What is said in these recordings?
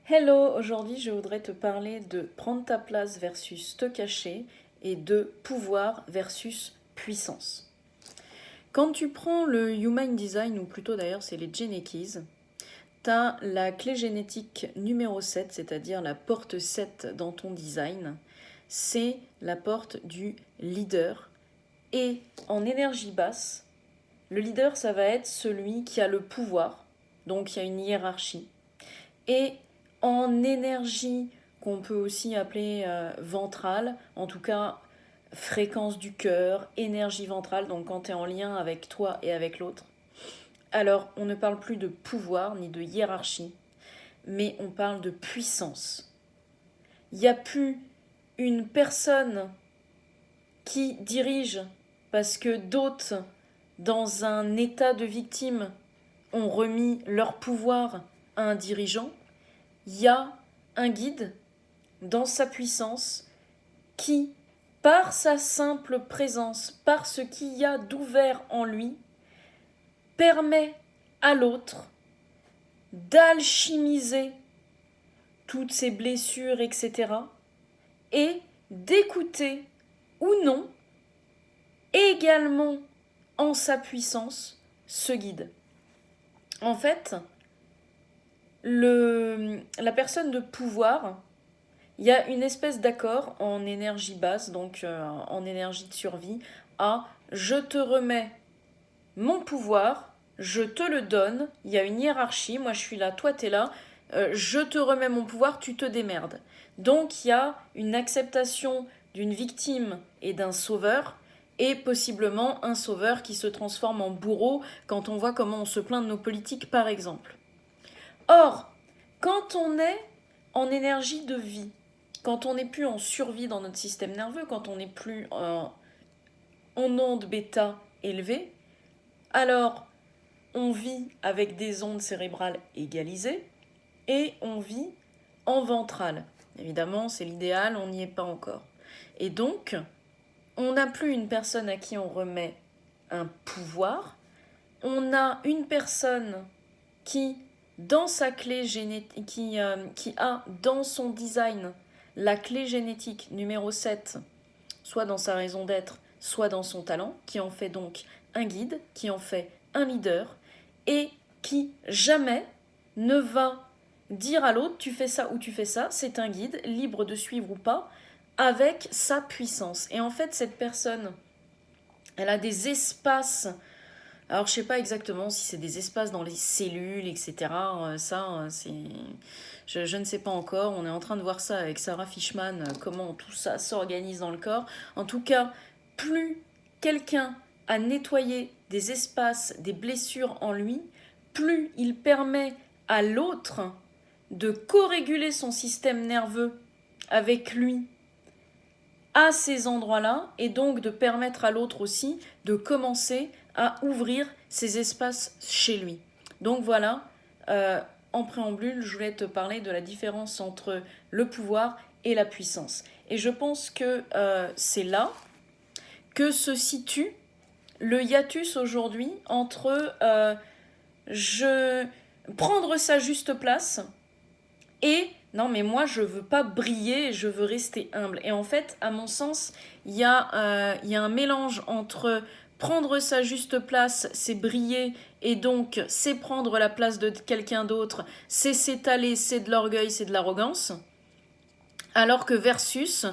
Hello, aujourd'hui je voudrais te parler de prendre ta place versus te cacher et de pouvoir versus puissance. Quand tu prends le Human Design, ou plutôt d'ailleurs c'est les Gene Keys, tu as la clé génétique numéro 7, c'est-à-dire la porte 7 dans ton design. C'est la porte du leader. Et en énergie basse, le leader ça va être celui qui a le pouvoir, donc il y a une hiérarchie. Et en énergie qu'on peut aussi appeler ventrale, en tout cas fréquence du cœur, énergie ventrale, donc quand tu es en lien avec toi et avec l'autre. Alors on ne parle plus de pouvoir ni de hiérarchie, mais on parle de puissance. Il n'y a plus une personne qui dirige parce que d'autres, dans un état de victime, ont remis leur pouvoir à un dirigeant. Il y a un guide dans sa puissance qui, par sa simple présence, par ce qu'il y a d'ouvert en lui, permet à l'autre d'alchimiser toutes ses blessures, etc. et d'écouter ou non, également en sa puissance, ce guide. En fait, la personne de pouvoir, il y a une espèce d'accord en énergie basse, donc en énergie de survie, à je te remets mon pouvoir, je te le donne, il y a une hiérarchie, moi je suis là, toi t'es là, je te remets mon pouvoir, tu te démerdes. Donc il y a une acceptation d'une victime et d'un sauveur, et possiblement un sauveur qui se transforme en bourreau quand on voit comment on se plaint de nos politiques par exemple. Or, quand on est en énergie de vie, quand on n'est plus en survie dans notre système nerveux, quand on n'est plus en onde bêta élevée, alors on vit avec des ondes cérébrales égalisées et on vit en ventrale. Évidemment, c'est l'idéal, on n'y est pas encore. Et donc, on n'a plus une personne à qui on remet un pouvoir, on a une personne qui, dans sa clé génétique, qui a dans son design la clé génétique numéro 7, soit dans sa raison d'être, soit dans son talent, qui en fait donc un guide, qui en fait un leader, et qui jamais ne va dire à l'autre tu fais ça ou tu fais ça, c'est un guide, libre de suivre ou pas, avec sa puissance. Et en fait, cette personne, elle a des espaces. Alors, je sais pas exactement si c'est des espaces dans les cellules, etc. Je ne sais pas encore. On est en train de voir ça avec Sarah Fishman, comment tout ça s'organise dans le corps. En tout cas, plus quelqu'un a nettoyé des espaces, des blessures en lui, plus il permet à l'autre de co-réguler son système nerveux avec lui à ces endroits-là et donc de permettre à l'autre aussi de commencer à ouvrir ces espaces chez lui. Donc voilà, en préambule, je voulais te parler de la différence entre le pouvoir et la puissance. Et je pense que c'est là que se situe le hiatus aujourd'hui entre prendre sa juste place et non mais moi je veux pas briller, je veux rester humble. Et en fait, à mon sens, il y a un mélange entre prendre sa juste place, c'est briller, et donc c'est prendre la place de quelqu'un d'autre, c'est s'étaler, c'est de l'orgueil, c'est de l'arrogance. Alors que versus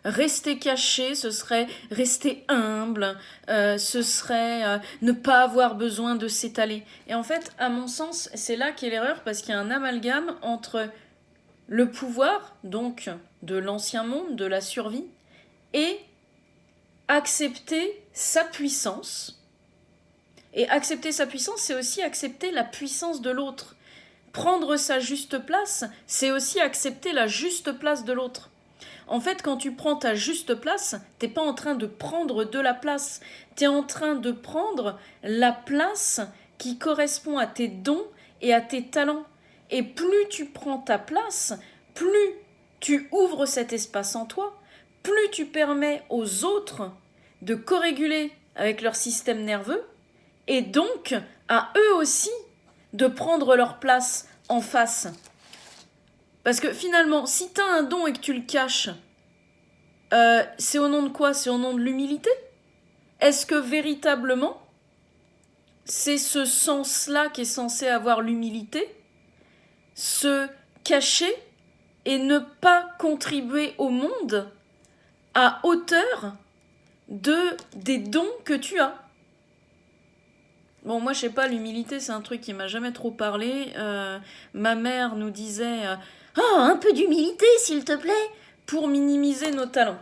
rester caché, ce serait rester humble, ce serait ne pas avoir besoin de s'étaler. Et en fait, à mon sens, c'est là qu'est l'erreur, parce qu'il y a un amalgame entre le pouvoir, donc, de l'ancien monde, de la survie, et accepter sa puissance. Et accepter sa puissance, c'est aussi accepter la puissance de l'autre. Prendre sa juste place, c'est aussi accepter la juste place de l'autre. En fait, quand tu prends ta juste place, t'es pas en train de prendre de la place, t'es en train de prendre la place qui correspond à tes dons et à tes talents. Et plus tu prends ta place, plus tu ouvres cet espace en toi, plus tu permets aux autres de co-réguler avec leur système nerveux, et donc à eux aussi de prendre leur place en face. Parce que finalement, si t'as un don et que tu le caches, c'est au nom de quoi? C'est au nom de l'humilité? Est-ce que véritablement, c'est ce sens-là qui est censé avoir l'humilité? Se cacher et ne pas contribuer au monde à hauteur des dons que tu as. Bon, moi, je sais pas, l'humilité, c'est un truc qui m'a jamais trop parlé. Ma mère nous disait oh, un peu d'humilité, s'il te plaît, pour minimiser nos talents.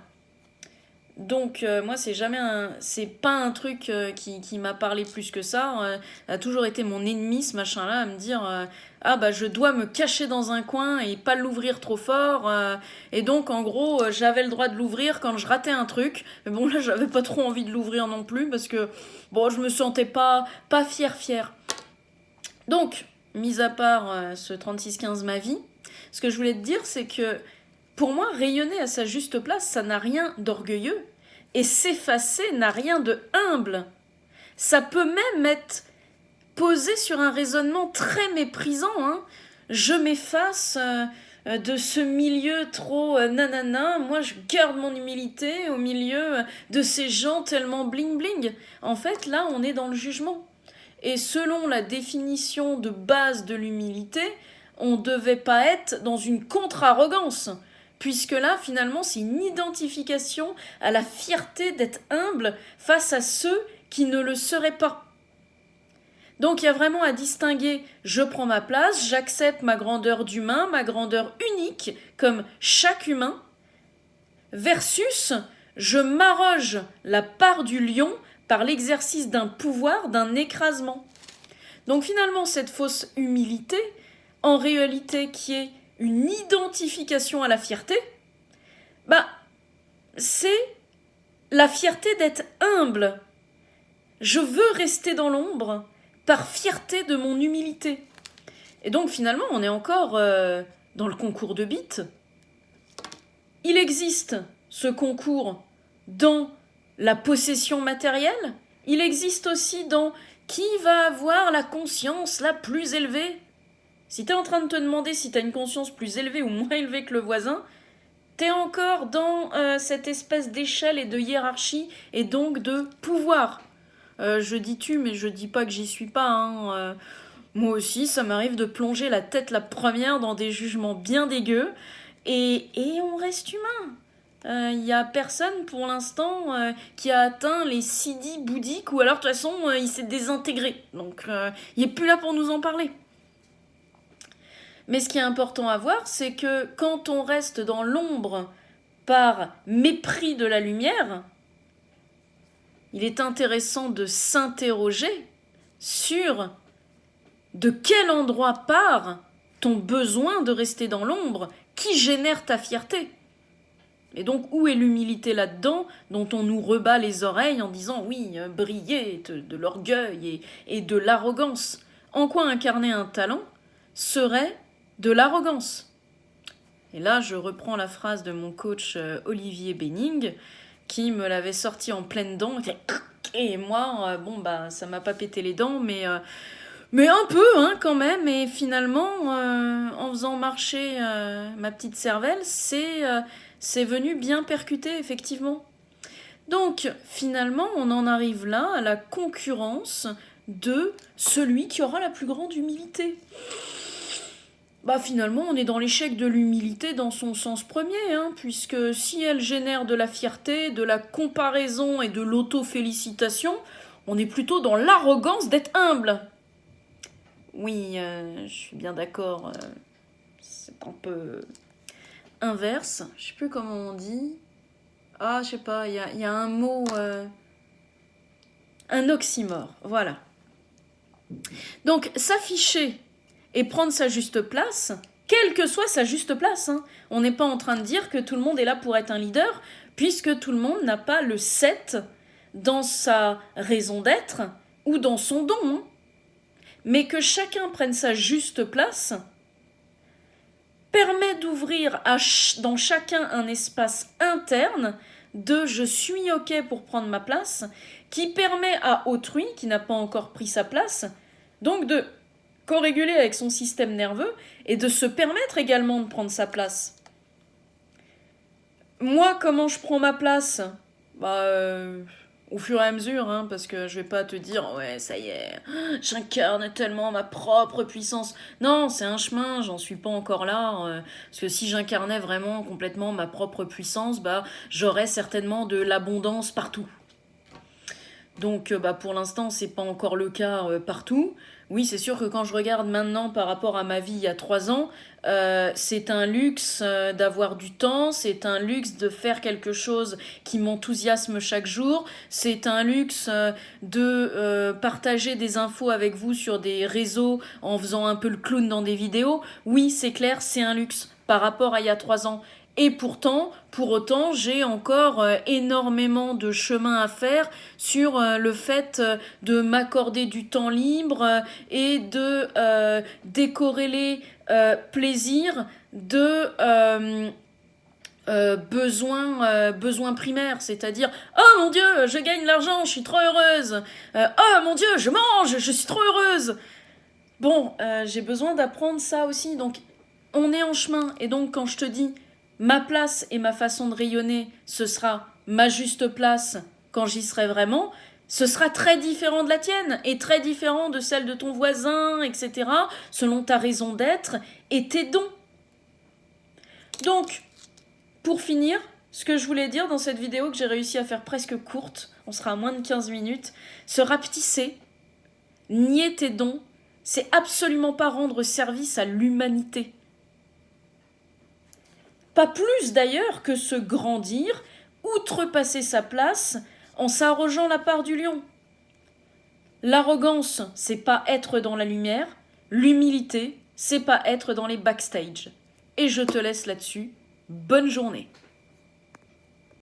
Donc, moi, c'est pas un truc qui m'a parlé plus que ça. A toujours été mon ennemi, ce machin-là, à me dire ah, bah, je dois me cacher dans un coin et pas l'ouvrir trop fort. Et donc, en gros, j'avais le droit de l'ouvrir quand je ratais un truc. Mais bon, là, j'avais pas trop envie de l'ouvrir non plus parce que, bon, je me sentais pas fière. Donc, mis à part ce 36-15 ma vie, ce que je voulais te dire, c'est que pour moi, rayonner à sa juste place, ça n'a rien d'orgueilleux. Et s'effacer n'a rien de humble. Ça peut même être posé sur un raisonnement très méprisant. Hein. Je m'efface de ce milieu trop nanana. Moi, je garde mon humilité au milieu de ces gens tellement bling-bling. En fait, là, on est dans le jugement. Et selon la définition de base de l'humilité, on ne devait pas être dans une contre-arrogance. Puisque là, finalement, c'est une identification à la fierté d'être humble face à ceux qui ne le seraient pas. Donc il y a vraiment à distinguer, je prends ma place, j'accepte ma grandeur d'humain, ma grandeur unique, comme chaque humain, versus je m'arroge la part du lion par l'exercice d'un pouvoir, d'un écrasement. Donc finalement, cette fausse humilité, en réalité qui est une identification à la fierté, bah, c'est la fierté d'être humble. Je veux rester dans l'ombre par fierté de mon humilité. Et donc finalement, on est encore dans le concours de bits. Il existe ce concours dans la possession matérielle. Il existe aussi dans qui va avoir la conscience la plus élevée. Si t'es en train de te demander si t'as une conscience plus élevée ou moins élevée que le voisin, t'es encore dans cette espèce d'échelle et de hiérarchie et donc de pouvoir. Je dis tu, mais je dis pas que j'y suis pas. Hein. Moi aussi, ça m'arrive de plonger la tête la première dans des jugements bien dégueux et on reste humain. Il y a personne pour l'instant qui a atteint les siddhis bouddhiques ou alors de toute façon il s'est désintégré. Donc il est plus là pour nous en parler. Mais ce qui est important à voir, c'est que quand on reste dans l'ombre par mépris de la lumière, il est intéressant de s'interroger sur de quel endroit part ton besoin de rester dans l'ombre qui génère ta fierté. Et donc, où est l'humilité là-dedans, dont on nous rebat les oreilles en disant « oui, briller de l'orgueil et de l'arrogance ». En quoi incarner un talent serait de l'arrogance. Et là, je reprends la phrase de mon coach Olivier Benning, qui me l'avait sorti en pleine dent. Et moi, ça m'a pas pété les dents, mais un peu, hein, quand même. Et finalement, en faisant marcher ma petite cervelle, c'est venu bien percuter, effectivement. Donc, finalement, on en arrive là à la concurrence de celui qui aura la plus grande humilité. Bah finalement, on est dans l'échec de l'humilité dans son sens premier, hein, puisque si elle génère de la fierté, de la comparaison et de l'auto-félicitation, on est plutôt dans l'arrogance d'être humble. Oui, je suis bien d'accord, c'est un peu inverse, je sais plus comment on dit. Ah, je sais pas, il y a un mot, un oxymore, voilà. Donc, s'afficher et prendre sa juste place, quelle que soit sa juste place. Hein. On n'est pas en train de dire que tout le monde est là pour être un leader, puisque tout le monde n'a pas le 7 dans sa raison d'être ou dans son don. Hein. Mais que chacun prenne sa juste place permet d'ouvrir dans chacun un espace interne de « je suis OK pour prendre ma place », qui permet à autrui, qui n'a pas encore pris sa place, donc de co-réguler avec son système nerveux et de se permettre également de prendre sa place. Moi, comment je prends ma place? Au fur et à mesure, hein, parce que je vais pas te dire, ouais, ça y est, j'incarne tellement ma propre puissance. Non, c'est un chemin, j'en suis pas encore là. Parce que si j'incarnais vraiment complètement ma propre puissance, j'aurais certainement de l'abondance partout. Donc pour l'instant, c'est pas encore le cas partout. Oui, c'est sûr que quand je regarde maintenant par rapport à ma vie il y a 3 ans, c'est un luxe d'avoir du temps, c'est un luxe de faire quelque chose qui m'enthousiasme chaque jour, c'est un luxe de partager des infos avec vous sur des réseaux en faisant un peu le clown dans des vidéos. Oui, c'est clair, c'est un luxe par rapport à il y a 3 ans. Et pourtant, pour autant, j'ai encore énormément de chemin à faire sur le fait de m'accorder du temps libre et de décorréler plaisir de besoins primaires, c'est-à-dire oh mon Dieu, je gagne l'argent, je suis trop heureuse. Oh mon Dieu, je mange, je suis trop heureuse. Bon, j'ai besoin d'apprendre ça aussi, donc on est en chemin. Et donc quand je te dis ma place et ma façon de rayonner, ce sera ma juste place quand j'y serai vraiment, ce sera très différent de la tienne et très différent de celle de ton voisin, etc., selon ta raison d'être et tes dons. Donc, pour finir, ce que je voulais dire dans cette vidéo que j'ai réussi à faire presque courte, on sera à moins de 15 minutes, se rapetisser, nier tes dons, c'est absolument pas rendre service à l'humanité. Pas plus d'ailleurs que se grandir, outrepasser sa place en s'arrogeant la part du lion. L'arrogance, c'est pas être dans la lumière, l'humilité, c'est pas être dans les backstage. Et je te laisse là-dessus. Bonne journée.